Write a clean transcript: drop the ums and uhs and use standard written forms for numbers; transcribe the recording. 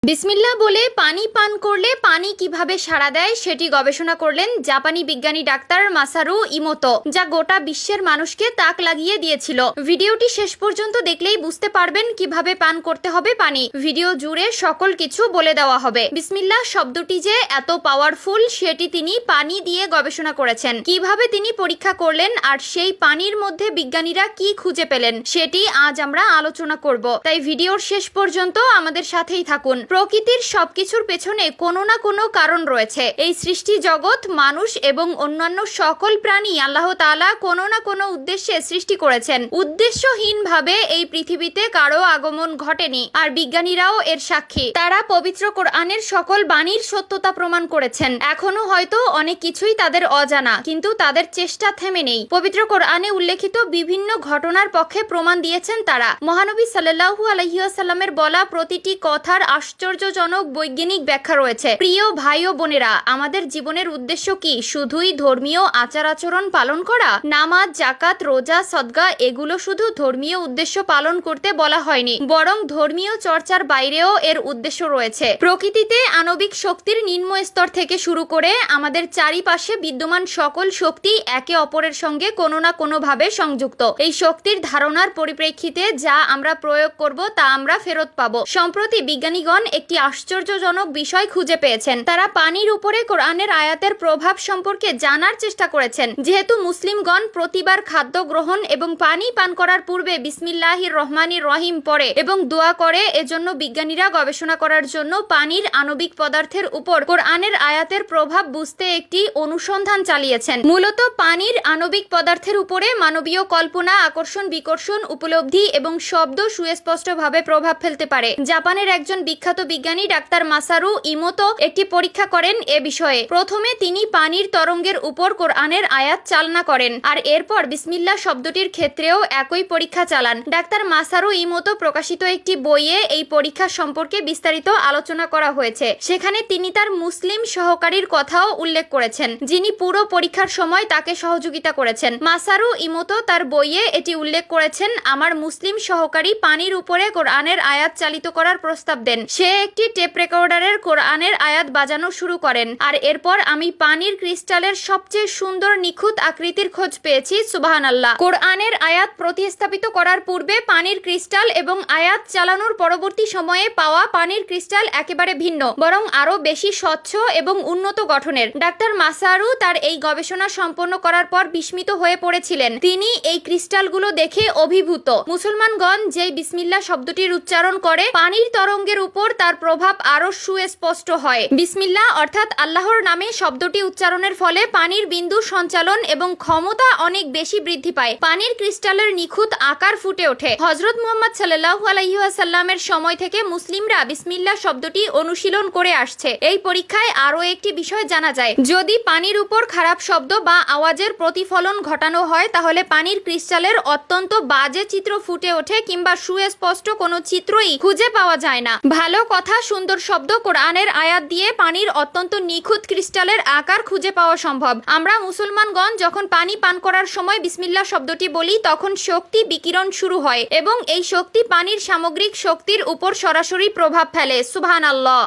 বিসমিল্লাহ বলে পানি পান করলে পানি কিভাবে সাড়া দেয় সেটি গবেষণা করলেন জাপানি বিজ্ঞানী ডাক্তার মাসারু ইমোতো, যা গোটা বিশ্বের মানুষকে তাক লাগিয়ে দিয়েছিল। ভিডিওটি শেষ পর্যন্ত দেখলেই বুঝতে পারবেন কিভাবে পান করতে হবে পানি। ভিডিও জুড়ে সকল কিছু বলে দেওয়া হবে। বিসমিল্লাহ শব্দটি যে এত পাওয়ারফুল সেটি তিনি পানি দিয়ে গবেষণা করেছেন। কিভাবে তিনি পরীক্ষা করলেন আর সেই পানির মধ্যে বিজ্ঞানীরা কি খুঁজে পেলেন সেটি আজ আমরা আলোচনা করব। তাই ভিডিওর শেষ পর্যন্ত আমাদের সাথেই থাকুন। প্রকৃতির সবকিছুর পেছনে কোনো না কোনো কারণ রয়েছে। এই সৃষ্টি জগৎ, মানুষ এবং অন্যান্য সকল প্রাণী আল্লাহ তাআলা কোনো না কোনো উদ্দেশ্যে সৃষ্টি করেছেন। উদ্দেশ্যহীনভাবে এই পৃথিবীতে কারো আগমন ঘটেনি, আর বিজ্ঞানীরাও এর সাক্ষী। তারা পবিত্র কোরআনের সকল বাণীর সত্যতা প্রমাণ করেছেন। এখনো হয়তো অনেক কিছুই তাদের অজানা, কিন্তু তাদের চেষ্টা থেমে নেই। পবিত্র কোরআনে উল্লেখিত বিভিন্ন ঘটনার পক্ষে প্রমাণ দিয়েছেন তারা। মহানবী সাল্লাল্লাহু আলাইহি ওয়াসাল্লামের বলা প্রতিটি কথার আশ্চর্যজনক বৈজ্ঞানিক ব্যাখ্যা রয়েছে। প্রিয় ভাই ও বোনেরা, আমাদের জীবনের উদ্দেশ্য কি শুধুই ধর্মীয় আচার আচরণ পালন করা? নামাজ, জাকাত, রোজা, সদকা এগুলো শুধু ধর্মীয় উদ্দেশ্য পালন করতে বলা হয়নি, বরং ধর্মীয় চর্চার বাইরেও এর উদ্দেশ্য রয়েছে। প্রকৃতিতে আণবিক শক্তির নিম্ন স্তর থেকে শুরু করে আমাদের চারিপাশে বিদ্যমান সকল শক্তি একে অপরের সঙ্গে কোনো না কোনো ভাবে সংযুক্ত। এই শক্তির ধারণার পরিপ্রেক্ষিতে যা আমরা প্রয়োগ করব তা আমরা ফেরত পাবো। সম্প্রতি বিজ্ঞানীগণ একটি আশ্চর্যজনক বিষয় খুঁজে পেয়েছেন। তারা পানির উপরে কোরআনের আয়াতের প্রভাব সম্পর্কে জানার চেষ্টা করেছেন। যেহেতু মুসলিমগণ প্রতিবার খাদ্য গ্রহণ এবং পানি পান করার পূর্বে বিসমিল্লাহির রহমানির রহিম পড়ে এবং দোয়া করে, এজন্য বিজ্ঞানীরা গবেষণা করার জন্য পানির আণবিক পদার্থের উপর কোরআনের আয়াতের প্রভাব বুঝতে একটি অনুসন্ধান চালিয়েছেন। মূলত পানির আণবিক পদার্থের উপরে মানবীয় কল্পনা, আকর্ষণ, বিকর্ষণ, উপলব্ধি এবং শব্দ সুস্পষ্টভাবে প্রভাব ফেলতে পারে। জাপানের একজন বিখ্যাত বিজ্ঞানী ডাক্তার মাসারু ইমোতো একটি পরীক্ষা করেন এ বিষয়ে। প্রথমে তিনি পানির তরঙ্গের উপর কোরআনের আয়াত চালনা করেন, আর এরপর বিসমিল্লাহ শব্দটির ক্ষেত্রেও একই পরীক্ষা চালান। ডাক্তার মাসারু ইমোতো প্রকাশিত একটি বইয়ে এই পরীক্ষা সম্পর্কে বিস্তারিত আলোচনা করা হয়েছে। সেখানে তিনি তার মুসলিম সহকারীর কথাও উল্লেখ করেছেন, যিনি পুরো পরীক্ষার সময় তাকে সহযোগিতা করেছেন। মাসারু ইমোতো তার বইয়ে এটি উল্লেখ করেছেন, আমার মুসলিম সহকারী পানির উপরে কোরআনের আয়াত চালিত করার প্রস্তাব দেন। সে একটি টেপ রেকর্ডারের কোরআনের আয়াত বাজানো শুরু করেন, আর এরপর আমি পানির ক্রিস্টালের সবচেয়ে সুন্দর নিখুঁত আকৃতির খোঁজ পেয়েছি। সুবহানাল্লাহ। কোরআনের আয়াত প্রতিস্থাপিত করার পূর্বে পানির ক্রিস্টাল এবং আয়াত চালানোর পরবর্তী সময়ে পাওয়া পানির ক্রিস্টাল একেবারে ভিন্ন, বরং আরো বেশি স্বচ্ছ এবং উন্নত গঠনের। ডাক্তার মাসারু তার এই গবেষণা সম্পন্ন করার পর বিস্মিত হয়ে পড়েছিলেন। তিনি এই ক্রিস্টালগুলো দেখে অভিভূত। মুসলমানগণ যেই বিসমিল্লাহ শব্দটির উচ্চারণ করে, পানির তরঙ্গের উপর তার প্রভাব আরো সুস্পষ্ট হয়। বিসমিল্লাহ অর্থাৎ আল্লাহর নামে শব্দটি উচ্চারণের ফলে পানির বিন্দু সঞ্চালন এবং ক্ষমতা অনেক বেশি বৃদ্ধি পায়। পানির ক্রিস্টালের নিখুঁত আকার ফুটে ওঠে। হযরত মুহাম্মদ সাল্লাল্লাহু আলাইহি ওয়াসাল্লামের সময় থেকে মুসলিমরা বিসমিল্লাহ শব্দটি অনুশীলন করে আসছে। এই পরীক্ষায় আরো একটি বিষয় জানা যায়, যদি পানির উপর খারাপ শব্দ বা আওয়াজের প্রতিফলন ঘটানো হয় তাহলে পানির ক্রিস্টালের অত্যন্ত বাজে চিত্র ফুটে ওঠে, কিংবা সুস্পষ্ট কোনো চিত্রই খুঁজে পাওয়া যায় না। ভালো কথা, সুন্দর শব্দ, কোরআনের আয়াত দিয়ে পানির অত্যন্ত নিখুঁত ক্রিস্টালের আকার খুঁজে পাওয়া সম্ভব। আমরা মুসলমানগণ যখন পানি পান করার সময় বিসমিল্লাহ শব্দটি বলি, তখন শক্তি বিকিরণ শুরু হয় এবং এই শক্তি পানির সামগ্রিক শক্তির উপর সরাসরি প্রভাব ফেলে। সুবহানাল্লাহ।